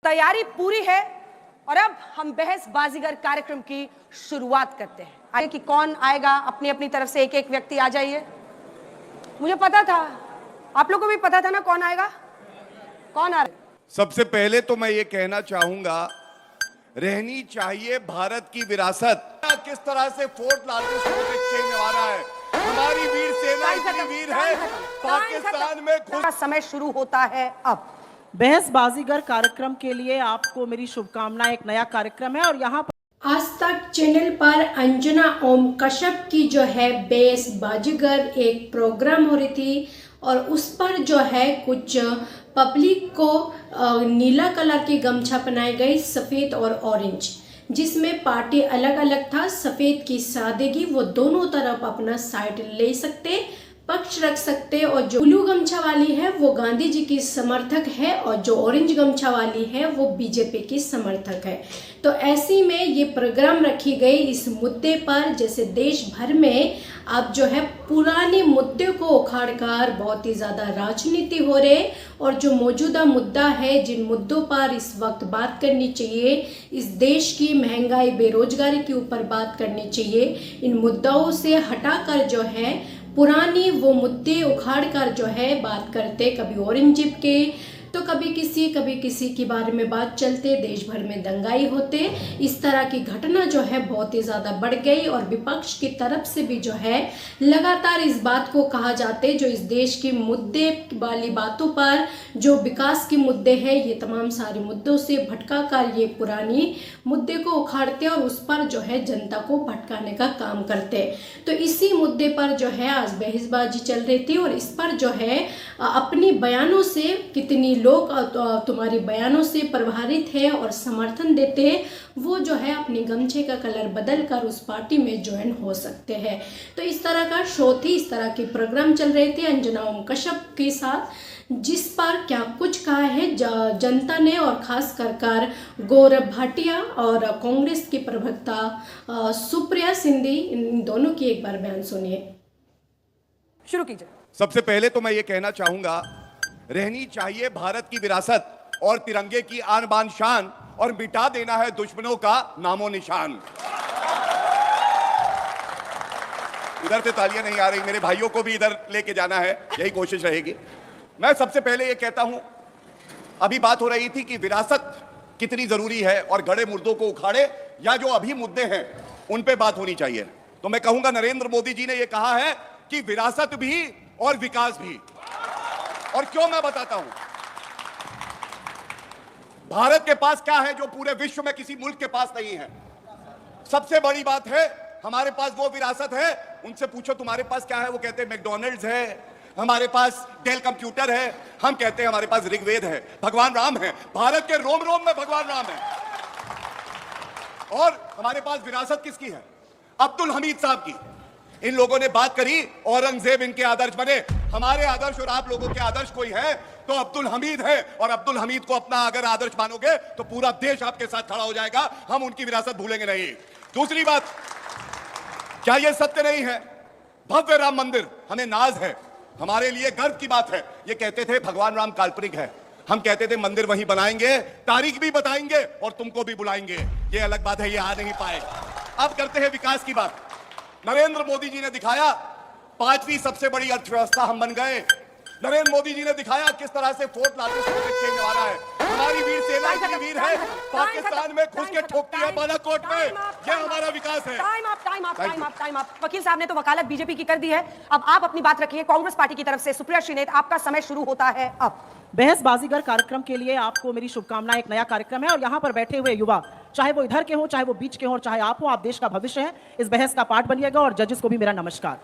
तैयारी पूरी है और अब हम बहस बाजीगर कार्यक्रम की शुरुआत करते हैं। आगे कि कौन आएगा, अपनी अपनी तरफ से एक एक व्यक्ति आ जाइए। मुझे पता था, आप लोगों को भी पता था ना कौन आएगा, कौन आ रहा है। सबसे पहले तो मैं ये कहना चाहूंगा, रहनी चाहिए भारत की विरासत। किस तरह से फोर्ट लालते चेंज आ रहा है, हमारी वीर सेना इतनी वीर है, पाकिस्तान में घुस समय शुरू होता है अब। बहस बाजीगर कार्यक्रम के लिए आपको मेरी शुभकामनाएं। एक नया कार्यक्रम है और यहाँ पर आज तक चैनल पर अंजना ओम कश्यप की जो है बहस बाजीगर एक प्रोग्राम हो रही थी और उस पर जो है कुछ पब्लिक को नीला कलर की गमछा पहनाई गई, सफ़ेद और ऑरेंज, जिसमें पार्टी अलग अलग था। सफ़ेद की सादगी, वो दोनों तरफ अपना साइड ले सकते, पक्ष रख सकते, और जो ब्लू गमछा वाली है वो गांधी जी की समर्थक है और जो ऑरेंज गमछा वाली है वो बीजेपी की समर्थक है। तो ऐसी में ये प्रोग्राम रखी गई इस मुद्दे पर, जैसे देश भर में अब जो है पुराने मुद्दे को उखाड़कर बहुत ही ज़्यादा राजनीति हो रहे, और जो मौजूदा मुद्दा है, जिन मुद्दों पर इस वक्त बात करनी चाहिए, इस देश की महंगाई बेरोजगारी के ऊपर बात करनी चाहिए, इन मुद्दों से हटाकर जो है पुरानी वो मुद्दे उखाड़ कर जो है बात करते, कभी औरंगजेब के तो कभी किसी के बारे में बात चलते, देश भर में दंगाई होते। इस तरह की घटना जो है बहुत ही ज़्यादा बढ़ गई और विपक्ष की तरफ से भी जो है लगातार इस बात को कहा जाते, जो इस देश के मुद्दे वाली बातों पर, जो विकास के मुद्दे हैं, ये तमाम सारे मुद्दों से भटका कर ये पुरानी मुद्दे को उखाड़ते और उस पर जो है जनता को भटकाने का काम करते। तो इसी मुद्दे पर जो है आज बहसबाजी चल रही थी और इस पर जो है अपनी बयानों से कितनी लोग तुम्हारी बयानों से प्रभावित है और समर्थन देते हैं, वो जो है अपनी गमछे का कलर बदल कर उस पार्टी में ज्वाइन हो सकते हैं। तो इस तरह का शो थी, इस तरह के प्रोग्राम चल रहे थे अंजना ओम कश्यप के साथ, जिस पर क्या कुछ कहा है जनता ने, और खास कर गौरव भाटिया और कांग्रेस की प्रवक्ता सुप्रिया सिंधी, इन दोनों की एक बार बयान सुनिए। शुरू कीजिए। सबसे पहले तो मैं ये कहना चाहूंगा, रहनी चाहिए भारत की विरासत और तिरंगे की आन बान शान, और मिटा देना है दुश्मनों का नामो निशान। इधर से तालियां नहीं आ रही, मेरे भाइयों को भी इधर लेके जाना है, यही कोशिश रहेगी। मैं सबसे पहले ये कहता हूं, अभी बात हो रही थी कि विरासत कितनी जरूरी है और गड़े मुर्दों को उखाड़े, या जो अभी मुद्दे हैं उन पे बात होनी चाहिए। तो मैं कहूंगा, नरेंद्र मोदी जी ने यह कहा है कि विरासत भी और विकास भी, और क्यों मैं बताता हूं। भारत के पास क्या है जो पूरे विश्व में किसी मुल्क के पास नहीं है? सबसे बड़ी बात है, हमारे पास वो विरासत है। उनसे पूछो तुम्हारे पास क्या है, वो कहते हैं मैकडॉनल्ड्स है, हमारे पास डेल कंप्यूटर है, हम कहते हैं हमारे पास ऋग्वेद है, भगवान राम है, भारत के रोम रोम में भगवान राम है। और हमारे पास विरासत किसकी है? अब्दुल हमीद साहब की। इन लोगों ने बात करी, औरंगजेब इनके आदर्श बने। हमारे आदर्श और आप लोगों के आदर्श कोई है तो अब्दुल हमीद है, और अब्दुल हमीद को अपना अगर आदर्श मानोगे तो पूरा देश आपके साथ खड़ा हो जाएगा। हम उनकी विरासत भूलेंगे नहीं। दूसरी बात, क्या यह सत्य नहीं है, भव्य राम मंदिर हमें नाज है, हमारे लिए गर्व की बात है। ये कहते थे भगवान राम काल्पनिक है, हम कहते थे मंदिर वहीं बनाएंगे, तारीख भी बताएंगे और तुमको भी बुलाएंगे। ये अलग बात है, ये आ नहीं पाए। अब करते हैं विकास की बात। नरेंद्र मोदी जी ने दिखाया 5वीं सबसे बड़ी अर्थव्यवस्था हम बन गए। नरेंद्र मोदी जी ने दिखाया किस तरह से फोर्ट लालते चेंज आ रहा है, हमारी वीर सेना इतनी वीर है, पाकिस्तान में घुस के ठोकती है बालाकोट में। यह हमारा विकास है। टाइम आप। वकील साहब ने तो वकालत बीजेपी की कर दी है, अब आप अपनी बात रखिए कांग्रेस पार्टी की तरफ से। सुप्रिया श्रीनेत, आपका समय शुरू होता है अब। बहस बाजीगर कार्यक्रम के लिए आपको मेरी शुभकामनाएं। एक नया कार्यक्रम है और यहाँ पर बैठे हुए युवा, चाहे वो इधर के हो, चाहे वो बीच के हो, और चाहे आप हो, आप देश का भविष्य है, इस बहस का पार्ट बनिएगा। और जजेस को भी मेरा नमस्कार।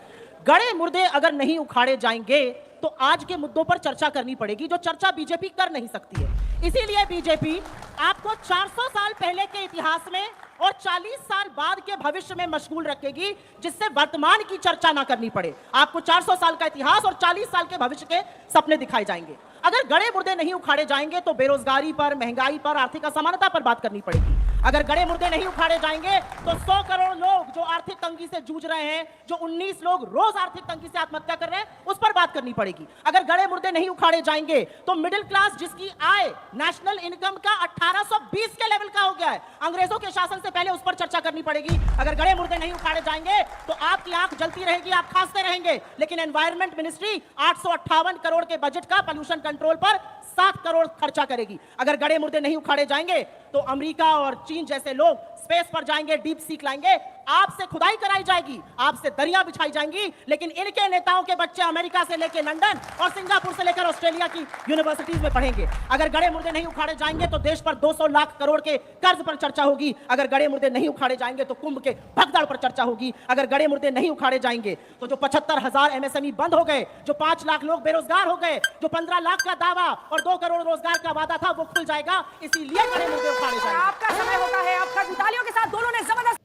गड़े मुर्दे अगर नहीं उखाड़े जाएंगे तो आज के मुद्दों पर चर्चा करनी पड़ेगी, जो चर्चा बीजेपी कर नहीं सकती है। इसीलिए बीजेपी आपको 400 साल पहले के इतिहास में और 40 साल बाद के भविष्य में मशगूल रखेगी, जिससे वर्तमान की चर्चा ना करनी पड़े। आपको 400 साल का इतिहास और 40 साल के भविष्य के सपने दिखाए जाएंगे। अगर गड़े मुर्दे नहीं उखाड़े जाएंगे तो बेरोजगारी पर, महंगाई पर, आर्थिक असमानता पर बात करनी पड़ेगी। अगर गड़े मुर्दे नहीं उखाड़े जाएंगे तो 100 करोड़ लोग जो आर्थिक तंगी से जूझ रहे हैं, जो 19 लोग रोज आर्थिक तंगी से आत्महत्या कर रहे हैं, उस पर बात करनी पड़ेगी। अगर गड़े मुर्दे नहीं उखाड़े जाएंगे तो मिडिल क्लास जिसकी आय नेशनल इनकम का 1820 के लेवल का हो गया है, अंग्रेजों के शासन से पहले उस पर चर्चा करनी पड़ेगी। अगर गड़े मुर्दे नहीं उखाड़े जाएंगे तो आपकी आंख जलती रहेगी, आप खांसते रहेंगे, लेकिन एनवायरमेंट मिनिस्ट्री 858 करोड़ के बजट का पोल्यूशन कंट्रोल पर 7 करोड़ खर्चा करेगी। अगर गड़े मुर्दे नहीं उखाड़े जाएंगे तो अमेरिका और चीन जैसे लोग स्पेस पर जाएंगे, डीप सीक लाएंगे, आपसे खुदाई कराई जाएगी, आपसे दरिया बिछाई जाएंगी, लेकिन इनके नेताओं के बच्चे अमेरिका से लेकर लंदन और सिंगापुर से लेकर ऑस्ट्रेलिया की यूनिवर्सिटीज में पढ़ेंगे। अगर गड़े मुर्दे नहीं उखाड़े जाएंगे तो देश पर 200 लाख करोड़ के कर्ज पर चर्चा होगी। अगर गड़े मुर्दे नहीं उखाड़े जाएंगे तो कुंभ के भगदड़ पर चर्चा होगी। अगर गड़े मुर्दे नहीं उखाड़े जाएंगे तो जो 75,000 एमएसएमई बंद हो गए, जो 5 लाख लोग बेरोजगार हो गए, जो 15 लाख का दावा और 2 करोड़ रोजगार का वादा था, वो खुल जाएगा। इसीलिए गड़े मुर्दे उखाड़े जाएंगे। आपका समय होता है, आपका तालियों के साथ दोनों ने जबरदस्त।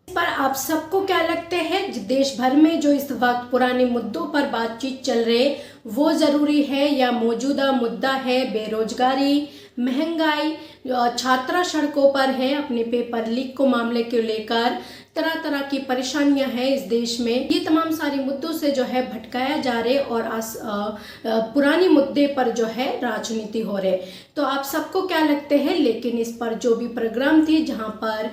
इस पर आप सबको क्या लगते हैं, देश भर में जो इस वक्त पुराने मुद्दों पर बातचीत चल रहे वो जरूरी है या मौजूदा मुद्दा है बेरोजगारी, महंगाई, छात्रा सड़कों पर है अपने पेपर लीक को मामले को लेकर, तरह तरह की परेशानियां हैं इस देश में, ये तमाम सारे मुद्दों से जो है भटकाया जा रहे और पुराने मुद्दे पर जो है राजनीति हो रहे। तो आप सबको क्या लगते हैं, लेकिन इस पर जो भी प्रोग्राम थी जहां पर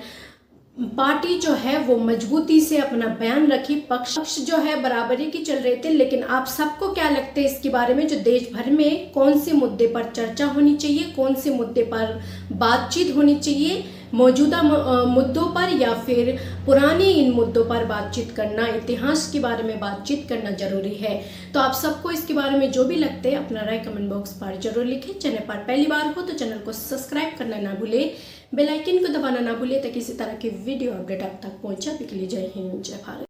पार्टी जो है वो मजबूती से अपना बयान रखी, पक्ष जो है बराबरी की चल रहे थे, लेकिन आप सबको क्या लगता है इसके बारे में, जो देश भर में कौन से मुद्दे पर चर्चा होनी चाहिए, कौन से मुद्दे पर बातचीत होनी चाहिए, मौजूदा मुद्दों पर या फिर पुराने इन मुद्दों पर बातचीत करना, इतिहास के बारे में बातचीत करना जरूरी है। तो आप सबको इसके बारे में जो भी लगते हैं अपना राय कमेंट बॉक्स पर जरूर लिखें। चैनल पर पहली बार हो तो चैनल को सब्सक्राइब करना ना भूले, बेल आइकन को दबाना ना भूले ताकि इसी तरह की वीडियो अपडेट आप तक पहुंचा। अभी के लिए जय हिंद, जय भारत।